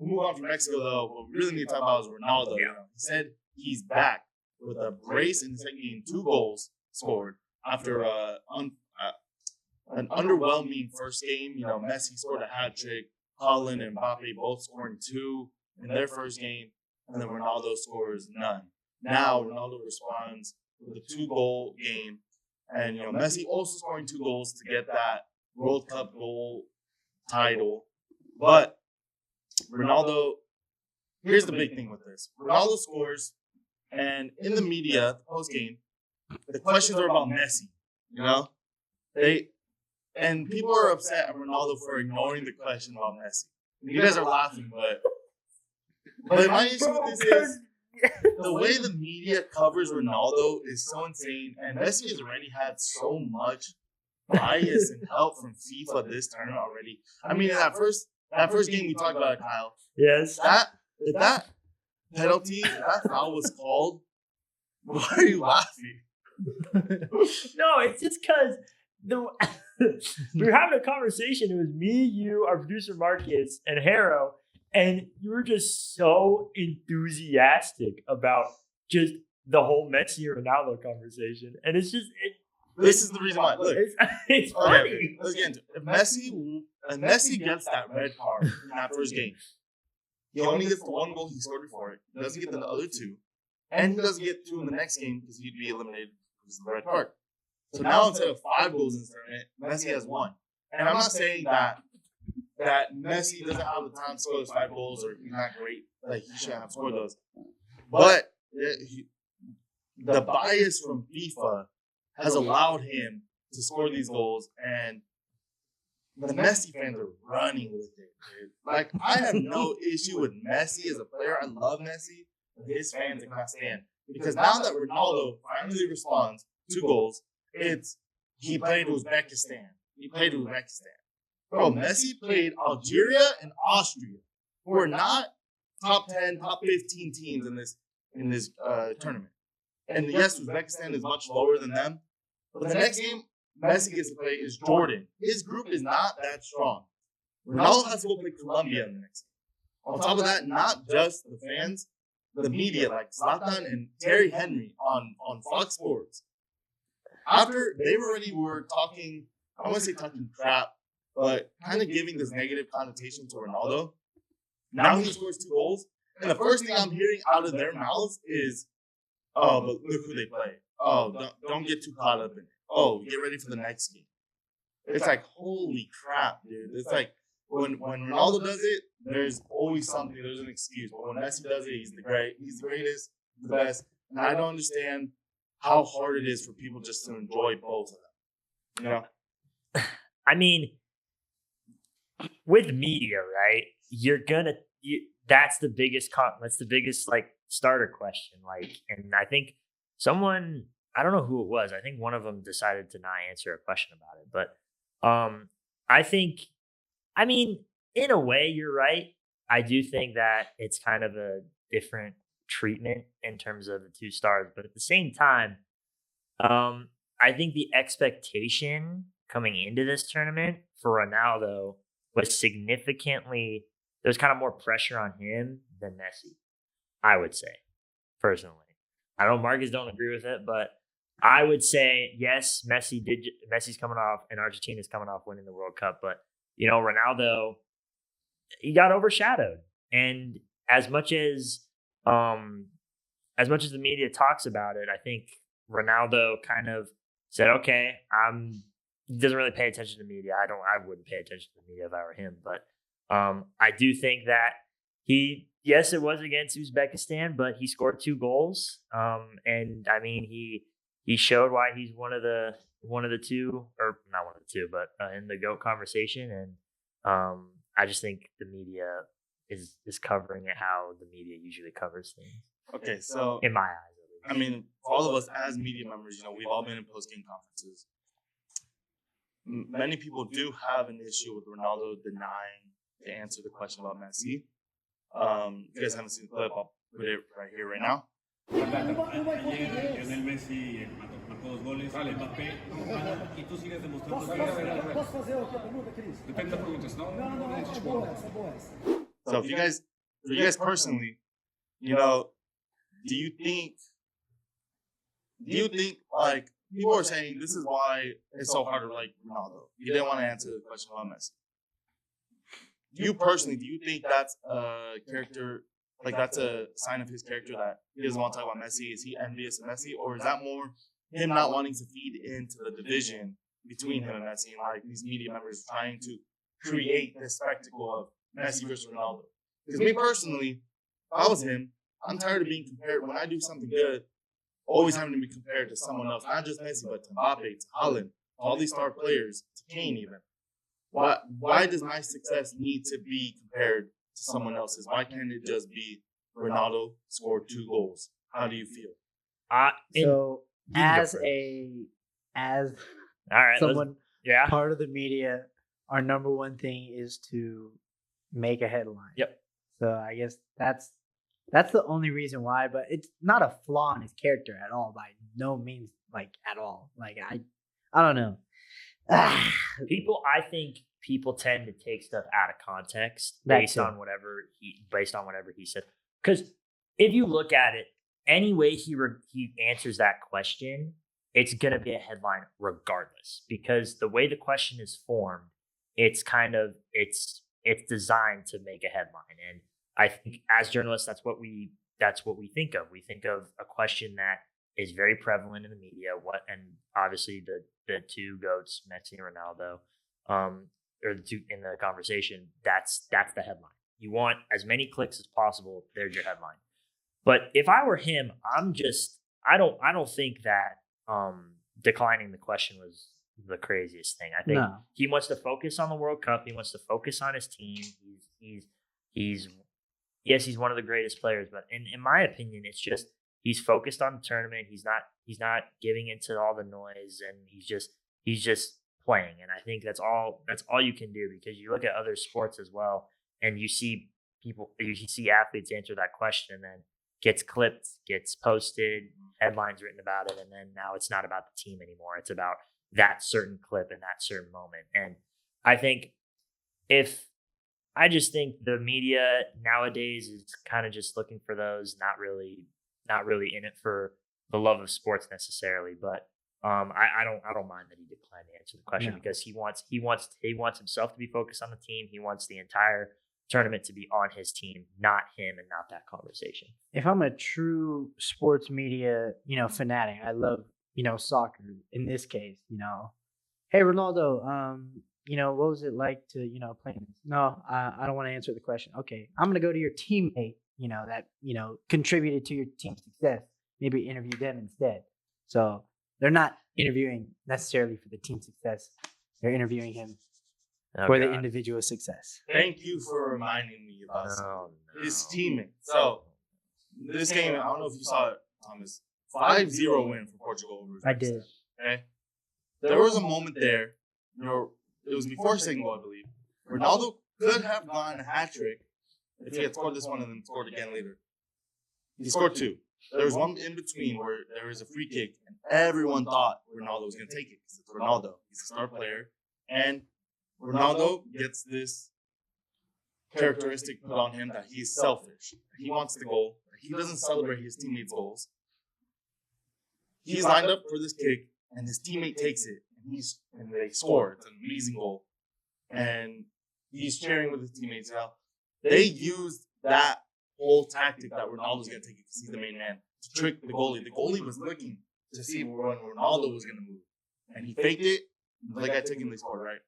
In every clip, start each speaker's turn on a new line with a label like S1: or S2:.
S1: we'll move on from Mexico, though. What we really need to talk about is Ronaldo. You know, he said he's back with a brace in the second game, 2 goals scored after an underwhelming first game. You know, Messi scored a hat trick. Holland and Mbappe both scoring 2 in their first game, and then Ronaldo scores none. Now Ronaldo responds with a 2-goal game, and you know Messi also scoring 2 goals to get that World Cup goal title. But Ronaldo, here's the big thing with this: Ronaldo scores, and in the media post game, the questions are about Messi. You know, and people are upset at Ronaldo for ignoring the question about Messi. You guys are laughing, but my issue with this is the way the media covers Ronaldo is so insane, and Messi has already had so much bias and help from FIFA this tournament already. I mean, in that first game we talked about, Kyle.
S2: Yes.
S1: If that penalty, if that foul was called, why are you laughing?
S2: No, it's just because we were having a conversation. It was me, you, our producer Marcus, and Harrow, and you were just so enthusiastic about just the whole Messi and Ronaldo conversation, and it's just
S1: this is the reason why. Look,
S2: it's funny.
S1: Okay, let's get into it. If Messi gets that red card in that first game, he only gets the 1 goal he scored before it. He doesn't get the other 2, and he doesn't get 2 in the next game because he'd be eliminated because of the red card. So now instead of 5 goals in this tournament, Messi has 1. And I'm not saying that Messi doesn't have the time to score those 5 goals or he's not great, like he shouldn't have scored those. But the bias from FIFA has allowed him to score these goals, and the Messi fans are running with it, dude. Like, I have no issue with Messi as a player. I love Messi, but his fans cannot stand. Because now that Ronaldo finally responds 2 goals, he played Uzbekistan. Bro, Messi played Algeria and Austria, who are not top 10, top 15 teams in this tournament. And yes, Uzbekistan is much lower than them. But the next game Messi gets to play is Jordan. His group is not that strong. Ronaldo has to go play Colombia in the next game. On top of that, not just the fans, the media like Zlatan and Terry Henry on Fox Sports. After they already were talking, I don't want to say talking crap, but kind of giving this negative connotation to Ronaldo. Now he scores 2 goals, and the first thing I'm hearing out of their mouths is, "Oh, but look who they play. Oh, don't get too caught up in it. Oh, get ready for the next game." It's like, holy crap, dude. It's like when Ronaldo does it, there's always something. There's an excuse. But when Messi does it, he's the greatest, the best. And I don't understand how hard it is for people just to enjoy both of them. You know?
S2: I mean, with media, right? That's the biggest like starter question. Like, and I think someone, I don't know who it was. I think one of them decided to not answer a question about it. But I mean, in a way, you're right. I do think that it's kind of a different treatment in terms of the 2 stars. But at the same time, I think the expectation coming into this tournament for Ronaldo was significantly, there was kind of more pressure on him than Messi, I would say, personally. I know Marcus don't agree with it, but I would say, yes, Messi's coming off and Argentina's coming off winning the World Cup. But, you know, Ronaldo, he got overshadowed. And as much as the media talks about it, I think Ronaldo kind of said, okay, he doesn't really pay attention to media. I wouldn't pay attention to the media if I were him. But I do think that yes, it was against Uzbekistan, but he scored 2 goals. And I mean, he showed why he's one of the 2, or not one of the 2, but in the GOAT conversation. And I just think the media is covering it how the media usually covers things.
S1: Okay, so
S2: in my eyes, at least.
S1: I mean, for all of us as media members, you know, we've all been in post-game conferences. Many people do have an issue with Ronaldo denying to answer the question about Messi. If you guys haven't seen the clip, I'll put it right here, right now.
S3: Lionel Messi marcó 2 goles, Mbappé, y tú sigues demostrando que...
S4: Posso fazer outra pergunta, Cris?
S3: Depende da pergunta, senão...
S4: Não, essa é boa.
S1: So if you guys for you guys personally, you know, do you think like people are saying this is why it's so hard to like Ronaldo? You didn't want to answer the question about Messi. Do you think that's a character, like that's a sign of his character that he doesn't want to talk about Messi? Is he envious of Messi, or is that more him not wanting to feed into the division between him and Messi, and like these media members trying to create this spectacle of Messi versus Ronaldo? Because me personally, if I was him, I'm tired of being compared when I do something good, always having to be compared to someone else, not just Messi, but to Mbappe, to Holland, all these star players, to Kane even. Why does my success need to be compared to someone else's? Why can't it just be Ronaldo scored 2 goals? How do you feel?
S4: So as
S2: all right,
S4: someone
S2: yeah,
S4: part of the media, our number one thing is to make a headline.
S2: Yep.
S4: So I guess that's the only reason why, but it's not a flaw in his character at all, by no means, like at all. Like I don't know.
S2: I think people tend to take stuff out of context based on whatever he said. Because if you look at it, any way he answers that question, it's gonna be a headline regardless. Because the way the question is formed, it's designed to make a headline. And I think as journalists, that's what we think of. We think of a question that is very prevalent in the media. And obviously the 2 GOATs, Messi and Ronaldo, or the 2 in the conversation. That's the headline. You want as many clicks as possible. There's your headline. But if I were him, I don't think that declining the question was the craziest thing. I think he wants to focus on the World Cup. He wants to focus on his team. He's one of the greatest players, but in my opinion, it's just he's focused on the tournament. He's not giving into all the noise, and he's just playing. And I think that's all you can do, because you look at other sports as well, and you see athletes answer that question, and then gets clipped, gets posted, headlines written about it, and then now it's not about the team anymore. It's about that certain clip and that certain moment. And I just think the media nowadays is kind of just looking for those, not really in it for the love of sports necessarily. But I don't mind that he declined to answer the question, because he wants himself to be focused on the team. He wants the entire tournament to be on his team, not him, and not that conversation.
S4: If I'm a true sports media, fanatic, I love, soccer in this case, hey, Ronaldo, what was it like to, play in this? No, I don't want to answer the question. Okay, I'm going to go to your teammate, that, contributed to your team's success. Maybe interview them instead. So they're not interviewing necessarily for the team success. They're interviewing him for the individual success.
S1: Thank you for reminding me about his teammate. So this game, I don't know if you saw it, Thomas, 5-0 win for Portugal.
S4: I did.
S1: Okay. There was a moment there, it was before his second goal, I believe. Ronaldo could have gotten a hat trick if he had scored this one and then scored again later. He scored 2. There was one in between where there was a free kick, and everyone thought Ronaldo was going to take it, because it's Ronaldo. He's a star player. And Ronaldo gets this characteristic put on him that he's selfish. He wants the goal. He doesn't celebrate his teammates' goals. He's lined up for this kick, and his teammate takes it, and they score. It's an amazing goal. And he's cheering with his teammates now. They used that whole tactic that Ronaldo's going to take it because he's the main man to trick the goalie. The goalie was looking to see when Ronaldo was going to move. And he faked it. The guy took him, they scored, right?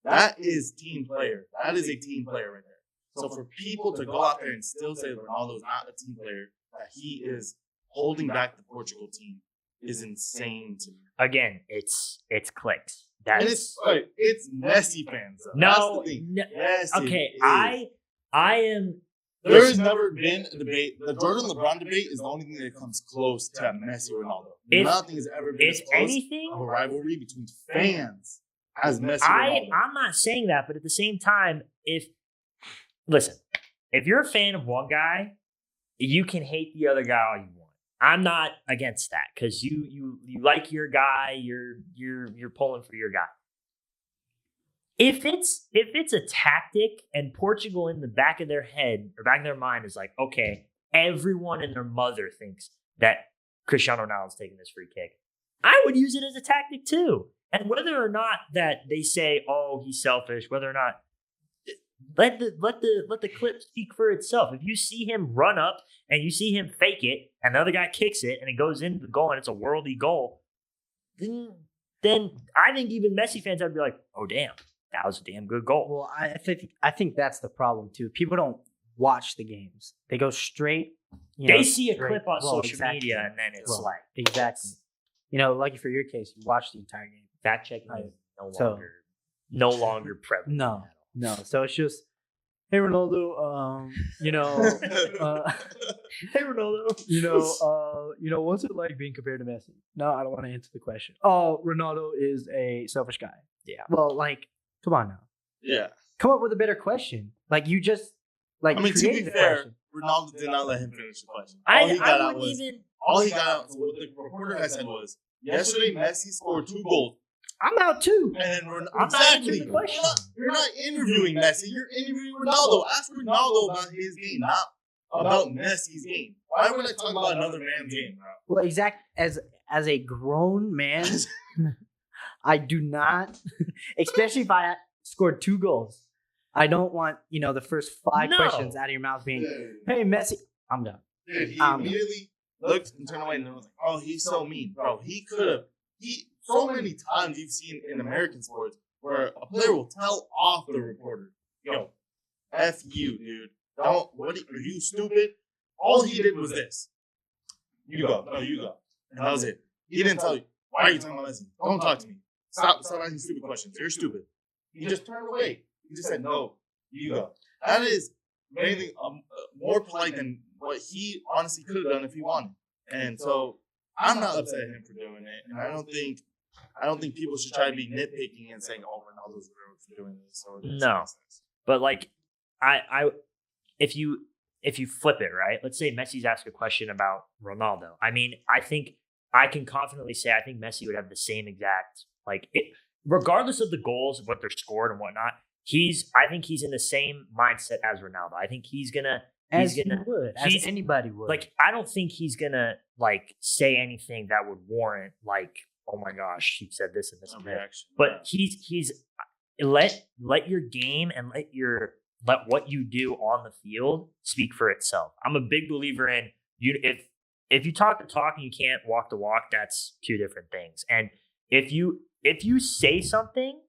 S1: That is team player. That is a team player right there. So for people to go out there and still say Ronaldo is not a team player, that he is holding back the Portugal team, is insane to me.
S2: Again, it's clicks.
S1: And it's Messi fans. Though.
S2: No,
S1: That's the thing.
S2: no.
S1: Yes,
S2: Okay, I am.
S1: There's never been a debate. The Jordan LeBron debate is the only thing that comes close to Messi or Ronaldo. Nothing has ever been
S2: If
S1: as close
S2: anything,
S1: of a rivalry between fans as Messi or Ronaldo.
S2: I'm not saying that, but at the same time, if you're a fan of one guy, you can hate the other guy all you want. I'm not against that, because you like your guy, you're pulling for your guy. If it's a tactic and Portugal in the back of their head or back of their mind is like, okay, everyone and their mother thinks that Cristiano Ronaldo's taking this free kick, I would use it as a tactic too. And whether or not that they say, oh, he's selfish, whether or not let the clip speak for itself. If you see him run up and you see him fake it and the other guy kicks it and it goes into the goal and it's a worldy goal, then I think even Messi fans would be like, oh damn, that was a damn good goal.
S4: Well, I think that's the problem too. People don't watch the games; they go straight.
S2: They see a clip on social
S4: exactly.
S2: media and then it's like
S4: exactly. Lucky for your case, you watched the entire game.
S2: Fact checking is no longer prevalent.
S4: No. So it's just, hey Ronaldo, hey Ronaldo, what's it like being compared to Messi? No, I don't want to answer the question. Oh, Ronaldo is a selfish guy.
S2: Yeah.
S4: Well, come on now.
S1: Yeah.
S4: Come up with a better question. You just
S1: to be
S4: created the
S1: fair,
S4: question.
S1: Ronaldo did not let him finish the question.
S2: All he got out,
S1: so what the reporter had said was, yesterday Messi scored 2 goals.
S4: I'm out too.
S1: And then
S2: I'm not answering the question.
S1: You're not interviewing Messi. You're interviewing Ronaldo. Ask Ronaldo about his game, not about Messi's game. Why would I talk about another man's game, bro?
S4: Well, as a grown man, I do not, especially if I scored 2 goals. I don't want the first 5 questions out of your mouth being, "Hey Messi," I'm done.
S1: Dude, he immediately looked and turned away and was like, "Oh, he's so mean, bro. He could have." So many times you've seen in American sports where a player will tell off the reporter, "Yo, F you, dude. Are you stupid?" All he did was this. You go. No, you go. And that was it. He didn't tell you, "Why are you talking about Messi? Don't talk to me. Stop asking stupid questions. You're stupid." He just turned away. He just said, "No, you go." That is mainly more polite than what he honestly could have done if he wanted. And so I'm not upset at him for doing it. And I don't think people should try to be nitpicking and saying, "Oh, Ronaldo's rude for doing this." Or this.
S2: No, but if you flip it, right? Let's say Messi's asked a question about Ronaldo. I mean, I think I can confidently say I think Messi would have the same exact regardless of the goals, what they're scored and whatnot. I think he's in the same mindset as Ronaldo. I think he's gonna
S4: as anybody would.
S2: I don't think he's gonna say anything that would warrant oh my gosh, he said this and this and that. But he's let your game and let what you do on the field speak for itself. I'm a big believer in if you talk the talk and you can't walk the walk, that's 2 different things. And if you say something,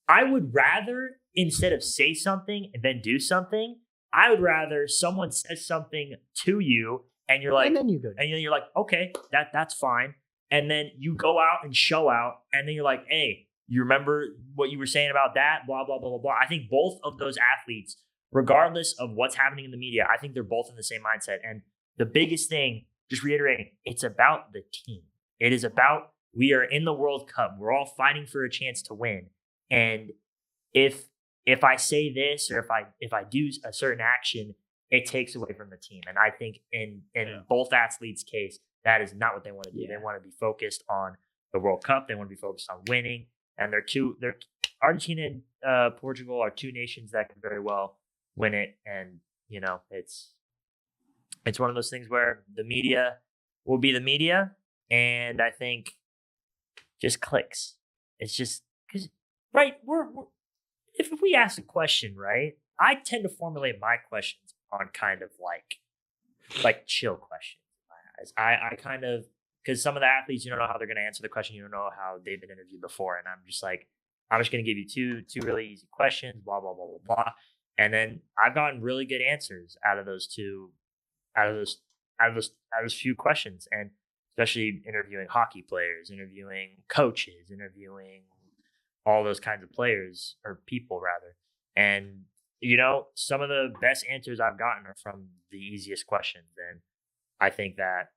S2: I would rather, instead of say something and then do something, I would rather someone says something to you and you're like,
S4: and then you go,
S2: and then you're like, okay, that's fine. And then you go out and show out, and then you're like, hey, you remember what you were saying about that? Blah, blah, blah, blah, blah. I think both of those athletes, regardless of what's happening in the media, I think they're both in the same mindset. And the biggest thing, just reiterating, it's about the team. It is about, we are in the World Cup. We're all fighting for a chance to win. And if I say this or if I do a certain action, it takes away from the team. And I think in both athletes' case, that is not what they want to do. Yeah. They want to be focused on the World Cup. They want to be focused on winning. And they're Argentina and Portugal are 2 nations that can very well win it. And it's one of those things where the media will be the media, and I think just clicks. It's just because we're if we ask a question, right? I tend to formulate my questions on kind of like chill questions. I kind of, because some of the athletes, you don't know how they're going to answer the question. You don't know how they've been interviewed before. And I'm just going to give you two really easy questions, blah, blah, blah, blah, blah. And then I've gotten really good answers out of those few questions. And especially interviewing hockey players, interviewing coaches, interviewing all those kinds of players, or people rather. And, some of the best answers I've gotten are from the easiest questions. And I think that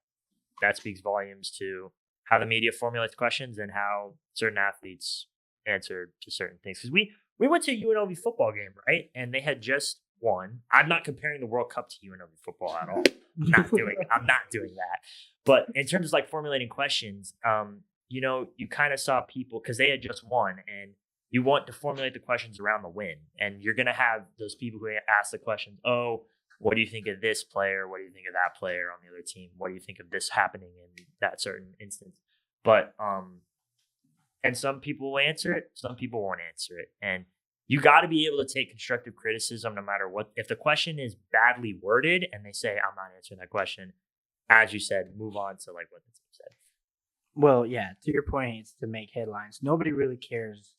S2: speaks volumes to how the media formulates questions and how certain athletes answer to certain things. Because we went to a UNLV football game, right? And they had just won. I'm not comparing the World Cup to UNLV football at all. I'm not doing that. But in terms of formulating questions, you kind of saw people, because they had just won, and you want to formulate the questions around the win. And you're going to have those people who ask the questions, oh, what do you think of this player? What do you think of that player on the other team? What do you think of this happening in that certain instance? But, and some people will answer it, some people won't answer it. And you got to be able to take constructive criticism no matter what. If the question is badly worded and they say, I'm not answering that question, as you said, move on to like what the team said.
S4: Well, yeah, to your point, it's to make headlines. Nobody really cares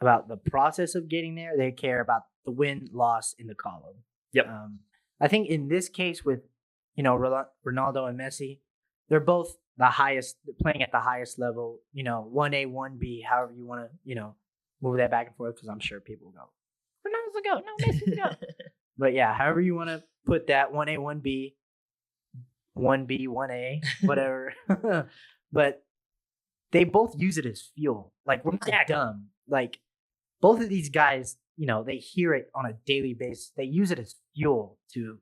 S4: about the process of getting there. They care about the win, loss in the column.
S2: Yep.
S4: I think in this case with, Ronaldo and Messi, they're both the highest, playing at the highest level, 1A, 1B, however you want to, move that back and forth, because I'm sure people go, Ronaldo's a goat, no, Messi's a goat. But yeah, however you want to put that, 1A, 1B, 1B, 1A, whatever. But they both use it as fuel. Like, we're not dumb. Like, both of these guys, they hear it on a daily basis. They use it as fuel to,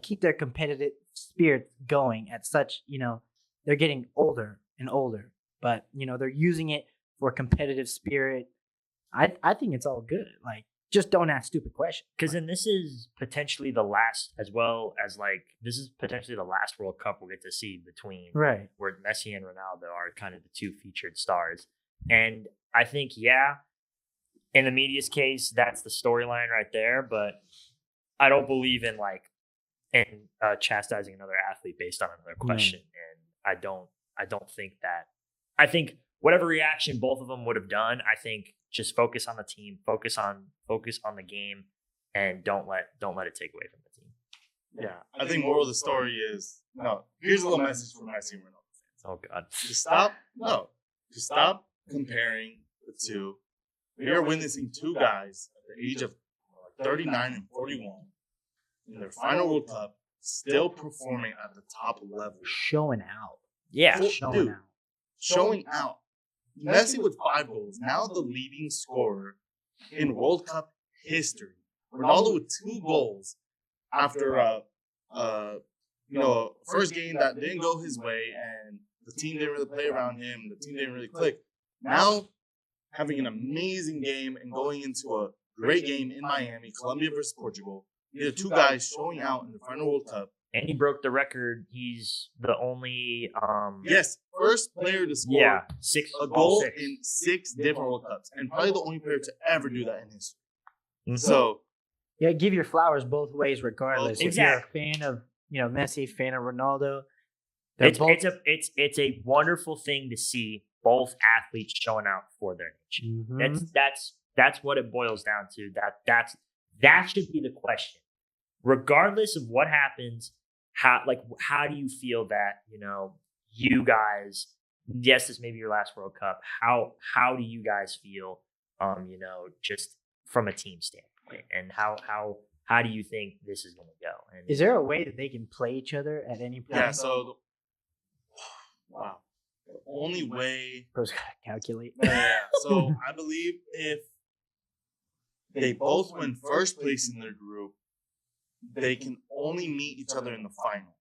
S4: keep their competitive spirit going at such, they're getting older and older. But, they're using it for competitive spirit. I think it's all good. Like, just don't ask stupid questions.
S2: Because then this is potentially the last, as well as this is potentially the last World Cup we'll get to see between
S4: where
S2: Messi and Ronaldo are kind of the two featured stars. And I think, yeah, in the media's case, that's the storyline right there. But I don't believe in chastising another athlete based on another question. And I don't think that. I think whatever reaction both of them would have done, I think just focus on the team, focus on the game, and don't let it take away from the team.
S1: Yeah, I think moral of the story is here's a little message for Messi and Ronaldo fans.
S2: Oh God,
S1: just stop comparing the two. We are witnessing two guys at the age of 39 and 41 in their final World Cup, still performing at the top level,
S4: showing out.
S2: Yeah,
S1: showing out. Messi with 5 goals, now the leading scorer in World Cup history. Ronaldo with 2 goals after first game that didn't go his way, and the team didn't really play around him. The team didn't really click. Now having an amazing game and going into a great game in Miami, Colombia versus Portugal. These are 2 guys showing out in the final World Cup.
S2: And he broke the record. He's the only
S1: first player to score a goal
S2: 6
S1: in 6 different World Cups, and probably the only player to ever do that in history.
S2: Mm-hmm.
S1: So,
S4: yeah, give your flowers both ways, regardless.
S2: Exactly.
S4: If you're a fan of Messi, fan of Ronaldo,
S2: it's a wonderful thing to see both athletes showing out for their nation.
S4: Mm-hmm.
S2: That's what it boils down to. That should be the question, regardless of what happens. How do you feel that, you guys, yes, this may be your last World Cup. How do you guys feel, just from a team standpoint, and how do you think this is going to go? And
S4: is there a way that they can play each other at any point?
S1: Yeah. So, wow. The only way.
S4: Bro's gotta calculate.
S1: Yeah. So I believe if they both win first place in their group, they can only meet each other in the final.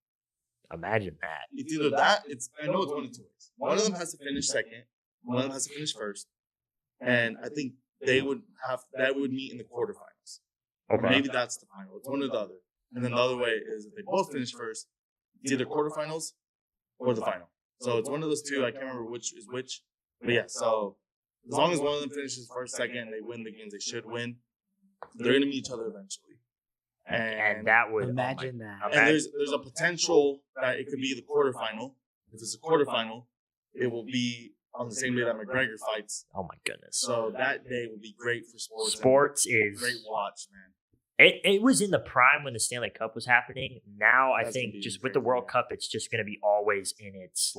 S2: Imagine that.
S1: It's either that. I know it's 1 of 2 ways. One of them has to finish second. One of them has to finish first. And I think that would meet in the quarterfinals.
S2: Okay.
S1: Or maybe that's the final. It's one or the other. And then the other way is if they both finish first, it's either quarterfinals or the final. So it's one of those 2. I can't remember which is which. But yeah, so as long as one of them finishes first, second, and they win the games they should win, they're going to meet each other eventually.
S2: And that would
S4: imagine that.
S1: And there's a potential that it could be the quarterfinal. If it's a quarterfinal, it will be on the same day that McGregor fights.
S2: Oh my goodness!
S1: So that day will be great for sports.
S2: Sports is
S1: great watch, man.
S2: It was in the prime when the Stanley Cup was happening. Now I think just with the World Cup, it's just going to be always in its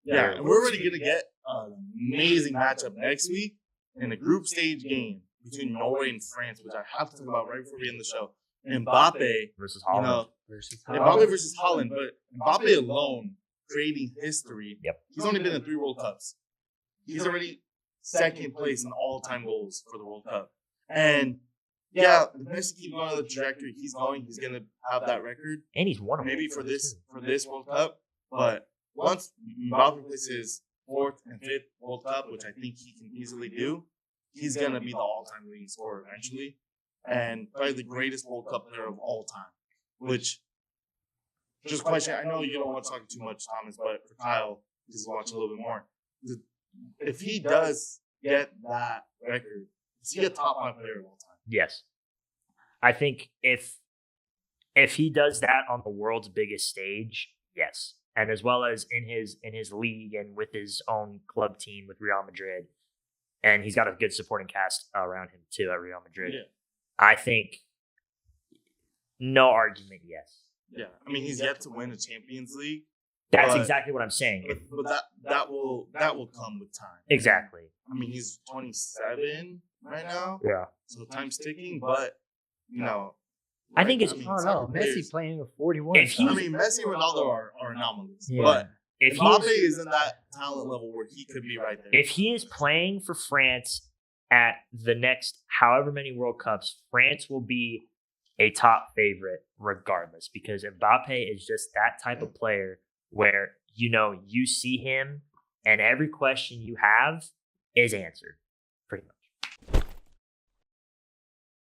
S1: Yeah, and we're already going to get an amazing matchup next week in a group stage game between Norway and France, which I have to talk about right before we end the show. Mbappe
S2: versus Holland.
S1: Mbappe versus Holland, but Mbappe alone creating history.
S2: Yep.
S1: He's only been in 3 World Cups. He's already second place in all-time goals for the World Cup. And yeah, if Messi keeps going on the trajectory he's going, he's going to have that record.
S2: And he's won
S1: maybe for this World Cup. But once Mbappe places 4th and 5th World Cup, which I think he can easily do, he's gonna be the all-time leading scorer eventually, and probably the greatest World Cup player of all time. Which, just question. I know you don't want to talk too much, Thomas, but for Kyle, just watch a little bit more. If he does get that record, is he a top 5 player of all time?
S2: Yes. I think if he does that on the world's biggest stage, yes. And as well as in his league and with his own club team with Real Madrid. And he's got a good supporting cast around him too at Real Madrid.
S1: Yeah.
S2: I think no argument, yes.
S1: Yeah. I mean, he's yet to win a Champions League.
S2: That's
S1: but,
S2: exactly what I'm saying.
S1: But that will come with time.
S2: Exactly.
S1: I mean, he's 27 right now.
S2: Yeah.
S1: So time's ticking, but you know,
S2: I think it's
S4: I don't know. Messi playing with 41.
S2: If he-
S1: I mean, Messi and Ronaldo are anomalies,
S4: Yeah.
S1: but
S2: if he
S1: Mbappe
S2: is,
S1: is in that talent level where he could be right there.
S2: if he is playing for France at the next however many World Cups, France will be a top favorite regardless because Mbappe is just that type of player where you see him and every question you have is answered pretty much.